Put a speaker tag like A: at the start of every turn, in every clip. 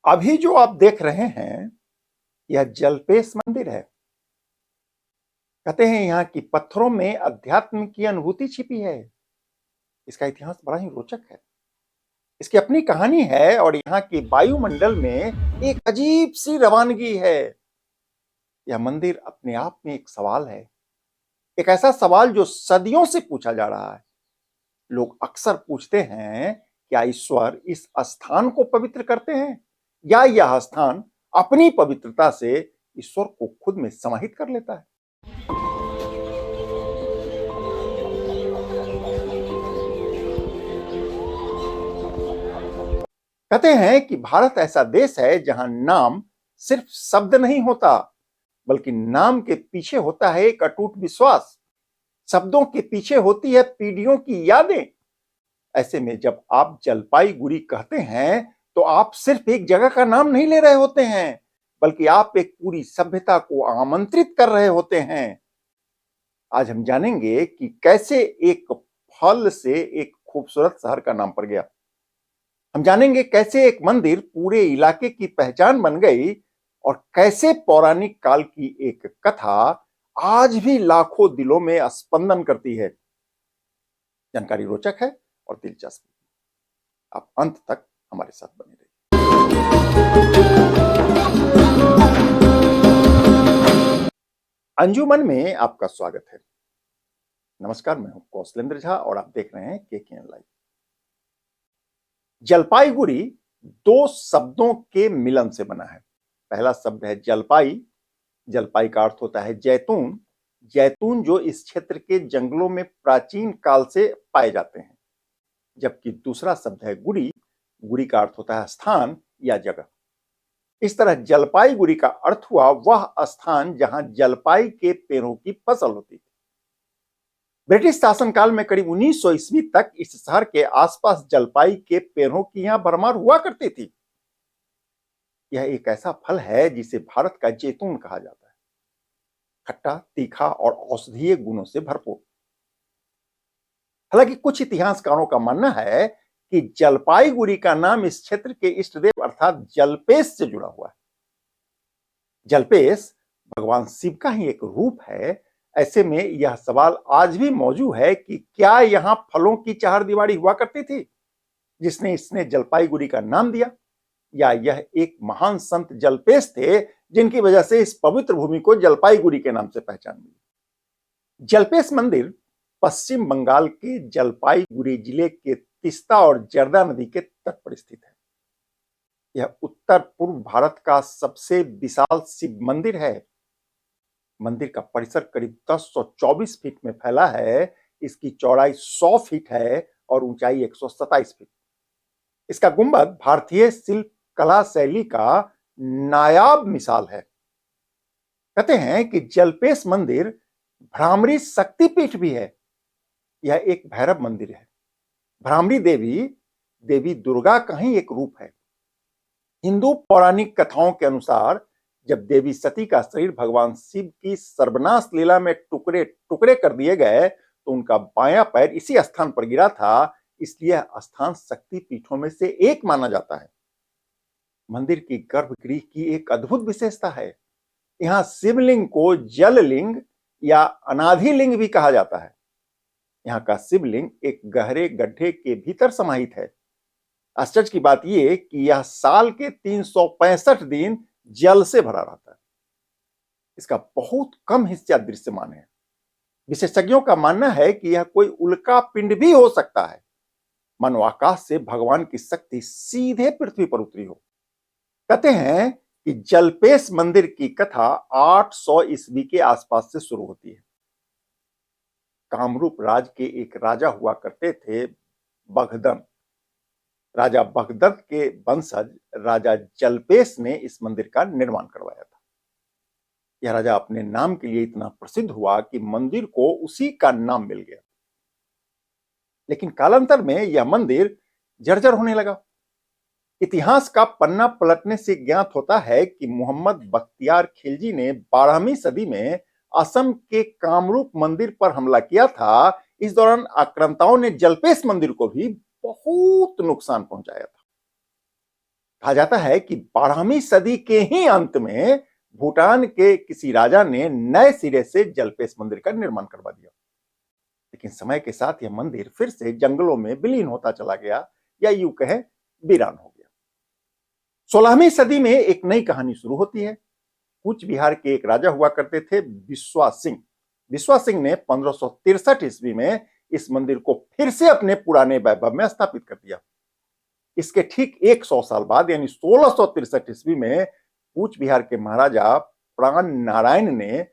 A: अभी जो आप देख रहे हैं यह जलपेश मंदिर है। कहते हैं यहाँ की पत्थरों में अध्यात्म की अनुभूति छिपी है। इसका इतिहास बड़ा ही रोचक है। इसकी अपनी कहानी है और यहाँ के वायुमंडल में एक अजीब सी रवानगी है। यह मंदिर अपने आप में एक सवाल है, एक ऐसा सवाल जो सदियों से पूछा जा रहा है। लोग अक्सर पूछते हैं, क्या ईश्वर इस स्थान को पवित्र करते हैं या यह स्थान अपनी पवित्रता से ईश्वर को खुद में समाहित कर लेता है। कहते हैं कि भारत ऐसा देश है जहां नाम सिर्फ शब्द नहीं होता, बल्कि नाम के पीछे होता है एक अटूट विश्वास। शब्दों के पीछे होती है पीढ़ियों की यादें। ऐसे में जब आप जलपाईगुड़ी कहते हैं तो आप सिर्फ एक जगह का नाम नहीं ले रहे होते हैं, बल्कि आप एक पूरी सभ्यता को आमंत्रित कर रहे होते हैं। आज हम जानेंगे कि कैसे एक फल से एक खूबसूरत शहर का नाम पड़ गया। हम जानेंगे कैसे एक मंदिर पूरे इलाके की पहचान बन गई और कैसे पौराणिक काल की एक कथा आज भी लाखों दिलों में स्पंदन करती है। जानकारी रोचक है और दिलचस्प। आप अंत तक हमारे साथ बने रहिए। अंजुमन में आपका स्वागत है। नमस्कार, मैं हूं कौशलेंद्र झा और आप देख रहे हैं केकेएन लाइव। जलपाईगुड़ी दो शब्दों के मिलन से बना है। पहला शब्द है जलपाई। जलपाई का अर्थ होता है जैतून। जैतून जो इस क्षेत्र के जंगलों में प्राचीन काल से पाए जाते हैं। जबकि दूसरा शब्द है गुड़ी। गुड़ी का अर्थ होता है स्थान या जगह। इस तरह जलपाईगुड़ी का अर्थ हुआ वह स्थान जहां जलपाई के पेड़ों की फसल होती थी। ब्रिटिश शासनकाल में करीब 1900 ईस्वी तक इस शहर के आसपास जलपाई के पेड़ों की यहां भरमार हुआ करती थी। यह एक ऐसा फल है जिसे भारत का जैतून कहा जाता है। खट्टा, तीखा और औषधीय गुणों से भरपूर। हालांकि कुछ इतिहासकारों का मानना है कि जलपाईगुड़ी का नाम इस क्षेत्र के इष्टदेव अर्थात जलपेश से जुड़ा हुआ है। जलपेश भगवान शिव का ही एक रूप है। ऐसे में यह सवाल आज भी मौजूद है कि क्या यहां फलों की चारदीवारी हुआ करती थी जिसने इसने जलपाईगुड़ी का नाम दिया, या यह एक महान संत जलपेश थे जिनकी वजह से इस पवित्र भूमि को जलपाईगुड़ी के नाम से पहचान मिली। जलपेश मंदिर पश्चिम बंगाल के जलपाईगुड़ी जिले के तीस्ता और जर्दा नदी के तट पर स्थित है। यह उत्तर पूर्व भारत का सबसे विशाल शिव मंदिर है। मंदिर का परिसर करीब 1024 फीट में फैला है। इसकी चौड़ाई 100 फीट है और ऊंचाई 127 फीट। इसका गुंबद भारतीय शिल्प कला शैली का नायाब मिसाल है। कहते हैं कि जलपेश मंदिर भ्रामरी शक्तिपीठ भी है। यह एक भैरव मंदिर है। भ्रामरी देवी देवी दुर्गा का ही एक रूप है। हिंदू पौराणिक कथाओं के अनुसार जब देवी सती का शरीर भगवान शिव की सर्वनाश लीला में टुकड़े टुकड़े कर दिए गए तो उनका बायां पैर इसी स्थान पर गिरा था, इसलिए स्थान शक्ति पीठों में से एक माना जाता है। मंदिर की गर्भगृह की एक अद्भुत विशेषता है। यहाँ शिवलिंग को जल लिंग या अनाधि लिंग भी कहा जाता है। यहाँ का शिवलिंग एक गहरे गड्ढे के भीतर समाहित है। आश्चर्य की बात यह कि यह साल के 365 दिन जल से भरा रहता है। इसका बहुत कम हिस्सा दृश्यमान है। विशेषज्ञों का मानना है कि यह कोई उल्का पिंड भी हो सकता है, मानो आकाश से भगवान की शक्ति सीधे पृथ्वी पर उतरी हो। कहते हैं कि जलपेश मंदिर की कथा 800 ईस्वी के आसपास से शुरू होती है। कामरूप राज के एक राजा हुआ करते थे बगदन। राजा बगदत्त के वंशज राजा जलपेश ने इस मंदिर का निर्माण करवाया था। यह राजा अपने नाम के लिए इतना प्रसिद्ध हुआ कि मंदिर को उसी का नाम मिल गया। लेकिन कालांतर में यह मंदिर जर्जर होने लगा। इतिहास का पन्ना पलटने से ज्ञात होता है कि मोहम्मद बख्तियार खिलजी ने 12वीं सदी में असम के कामरूप मंदिर पर हमला किया था। इस दौरान आक्रांताओं ने जलपेश मंदिर को भी बहुत नुकसान पहुंचाया था। कहा जाता है कि 12वीं सदी के ही अंत में भूटान के किसी राजा ने नए सिरे से जलपेश मंदिर का निर्माण करवा दिया, लेकिन समय के साथ यह मंदिर फिर से जंगलों में विलीन होता चला गया, या यूं कहें वीरान हो गया। 16वीं सदी में एक नई कहानी शुरू होती है। कूच बिहार के एक राजा हुआ करते थे विश्वास सिंह। विश्वास सिंह ने 1563 ईस्वी में इस मंदिर को फिर से अपने पुराने वैभव में स्थापित कर दिया। इसके ठीक 100 साल बाद यानी 1663 ईस्वी में कूच बिहार के महाराजा प्राण नारायण ने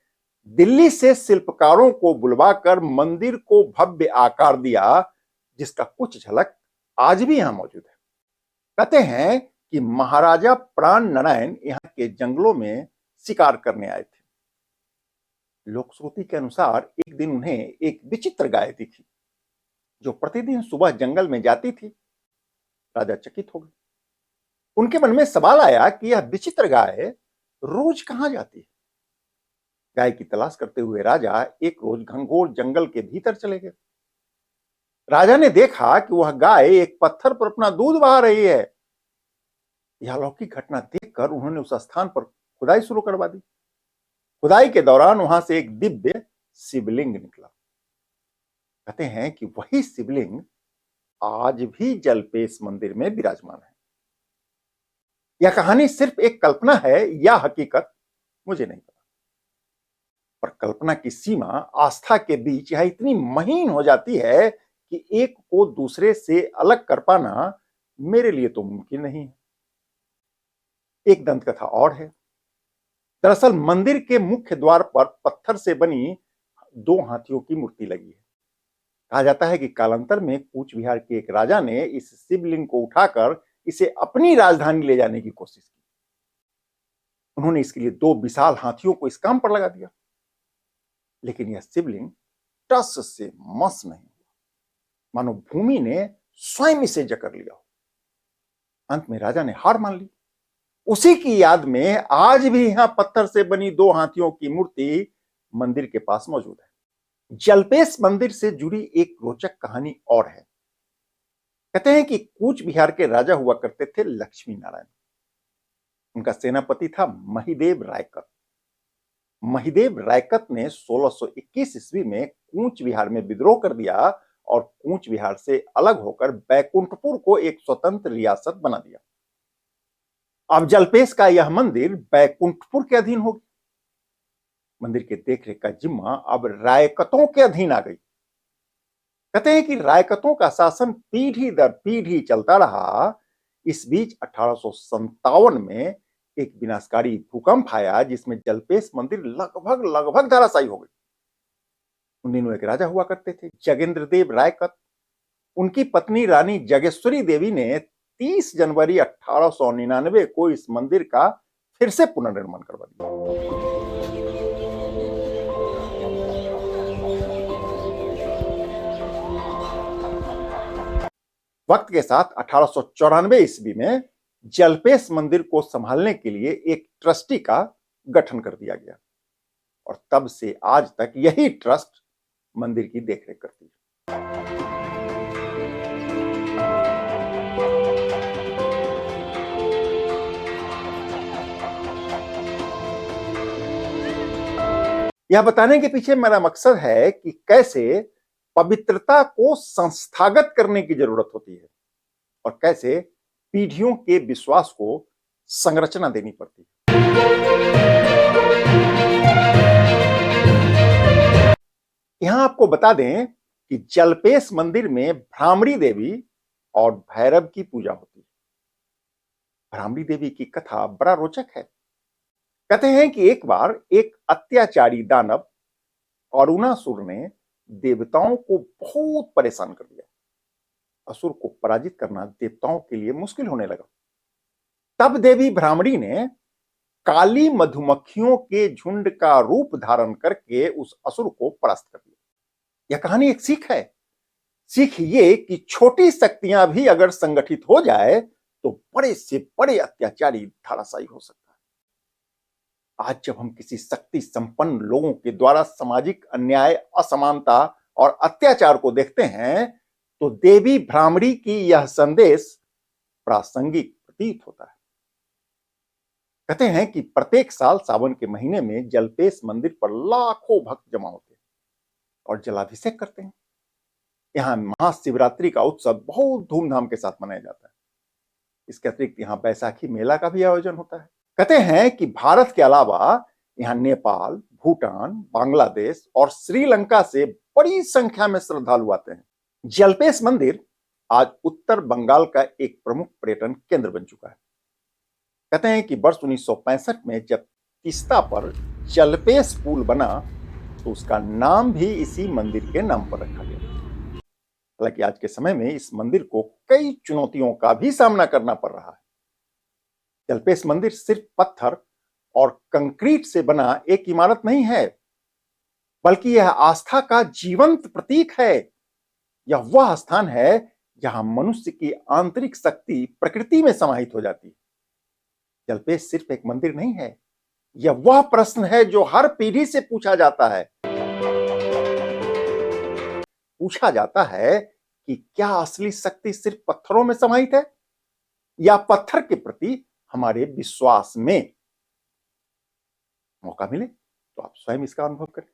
A: दिल्ली से शिल्पकारों को बुलवाकर मंदिर को भव्य आकार दिया, जिसका कुछ झलक आज भी यहां मौजूद है। कहते हैं कि महाराजा प्राण नारायण यहां के जंगलों में शिकार करने आए थे। लोकश्रुति के अनुसार एक दिन उन्हें एक विचित्र गाय दिखी जो प्रतिदिन सुबह जंगल में जाती थी। राजा चकित हो गए। उनके मन में सवाल आया कि यह विचित्र गाय रोज कहां जाती है। गाय की तलाश करते हुए राजा एक रोज घनघोर जंगल के भीतर चले गए। राजा ने देखा कि वह गाय एक पत्थर पर अपना दूध बहा रही है। यह अलौकिक घटना देखकर उन्होंने उस स्थान पर खुदाई शुरू करवा दी। खुदाई के दौरान वहां से एक दिव्य शिवलिंग निकला। कहते हैं कि वही शिवलिंग आज भी जलपेश मंदिर में विराजमान है। यह कहानी सिर्फ एक कल्पना है या हकीकत, मुझे नहीं पता, पर कल्पना की सीमा आस्था के बीच यह इतनी महीन हो जाती है कि एक को दूसरे से अलग कर पाना मेरे लिए तो मुमकिन नहीं है। एक दंत कथा और है। दरअसल मंदिर के मुख्य द्वार पर पत्थर से बनी 2 हाथियों की मूर्ति लगी है। कहा जाता है कि कालांतर में कूच बिहार के एक राजा ने इस शिवलिंग को उठाकर इसे अपनी राजधानी ले जाने की कोशिश की। उन्होंने इसके लिए 2 विशाल हाथियों को इस काम पर लगा दिया, लेकिन यह शिवलिंग टस से मस नहीं हुआ, मानो भूमि ने स्वयं इसे जकड़ लिया हो। अंत में राजा ने हार मान ली। उसी की याद में आज भी यहां पत्थर से बनी 2 हाथियों की मूर्ति मंदिर के पास मौजूद है। जलपेश मंदिर से जुड़ी एक रोचक कहानी और है। कहते हैं कि कूच बिहार के राजा हुआ करते थे लक्ष्मी नारायण। उनका सेनापति था महिदेव रायकत। महिदेव रायकत ने 1621 ईस्वी में कूच बिहार में विद्रोह कर दिया और कूच बिहार से अलग होकर बैकुंठपुर को एक स्वतंत्र रियासत बना दिया। अब जलपेश का यह मंदिर बैकुंठपुर के अधीन हो गया। मंदिर के देखरेख का जिम्मा अब रायकतों के अधीन आ गई। कहते हैं कि रायकतों का शासन पीढ़ी दर पीढ़ी चलता रहा। इस बीच 1857 में एक विनाशकारी भूकंप आया, जिसमें जलपेश मंदिर लगभग धराशायी हो गई। उन दिनों एक राजा हुआ करते थे जगेंद्र देव रायकत। उनकी पत्नी रानी जगेश्वरी देवी ने 30 जनवरी 1899 को इस मंदिर का फिर से पुनर्निर्माण करवा दिया। वक्त के साथ 1894 ईस्वी में जलपेश मंदिर को संभालने के लिए एक ट्रस्टी का गठन कर दिया गया और तब से आज तक यही ट्रस्ट मंदिर की देखरेख करती है। यह बताने के पीछे मेरा मकसद है कि कैसे पवित्रता को संस्थागत करने की जरूरत होती है और कैसे पीढ़ियों के विश्वास को संरचना देनी पड़ती है। यहां आपको बता दें कि जलपेश मंदिर में भ्रामरी देवी और भैरव की पूजा होती है। भ्रामरी देवी की कथा बड़ा रोचक है। कहते हैं कि एक बार एक अत्याचारी दानव अरुणासुर ने देवताओं को बहुत परेशान कर दिया। असुर को पराजित करना देवताओं के लिए मुश्किल होने लगा। तब देवी भ्रामरी ने काली मधुमक्खियों के झुंड का रूप धारण करके उस असुर को परास्त कर दिया। यह कहानी एक सीख है। सीख ये कि छोटी शक्तियां भी अगर संगठित हो जाए तो बड़े से बड़े अत्याचारी धराशायी हो सकता है। आज जब हम किसी शक्ति संपन्न लोगों के द्वारा सामाजिक अन्याय, असमानता और अत्याचार को देखते हैं तो देवी भ्रामरी की यह संदेश प्रासंगिक प्रतीत होता है। कहते हैं कि प्रत्येक साल सावन के महीने में जलपेश मंदिर पर लाखों भक्त जमा होते हैं और जलाभिषेक करते हैं। यहाँ महाशिवरात्रि का उत्सव बहुत धूमधाम के साथ मनाया जाता है। इसके अतिरिक्त यहाँ बैसाखी मेला का भी आयोजन होता है। कहते हैं कि भारत के अलावा यहाँ नेपाल, भूटान, बांग्लादेश और श्रीलंका से बड़ी संख्या में श्रद्धालु आते हैं। जलपेश मंदिर आज उत्तर बंगाल का एक प्रमुख पर्यटन केंद्र बन चुका है। कहते हैं कि वर्ष 1965 में जब तीस्ता पर जलपेश पुल बना तो उसका नाम भी इसी मंदिर के नाम पर रखा गया। हालांकि आज के समय में इस मंदिर को कई चुनौतियों का भी सामना करना पड़ रहा है। जलपेश मंदिर सिर्फ पत्थर और कंक्रीट से बना एक इमारत नहीं है, बल्कि यह आस्था का जीवंत प्रतीक है। यह वह स्थान है जहां मनुष्य की आंतरिक शक्ति प्रकृति में समाहित हो जाती है। जलपेश सिर्फ एक मंदिर नहीं है, यह वह प्रश्न है जो हर पीढ़ी से पूछा जाता है। पूछा जाता है कि क्या असली शक्ति सिर्फ पत्थरों में समाहित है या पत्थर के प्रति हमारे विश्वास में? मौका मिले तो आप स्वयं इसका अनुभव करें।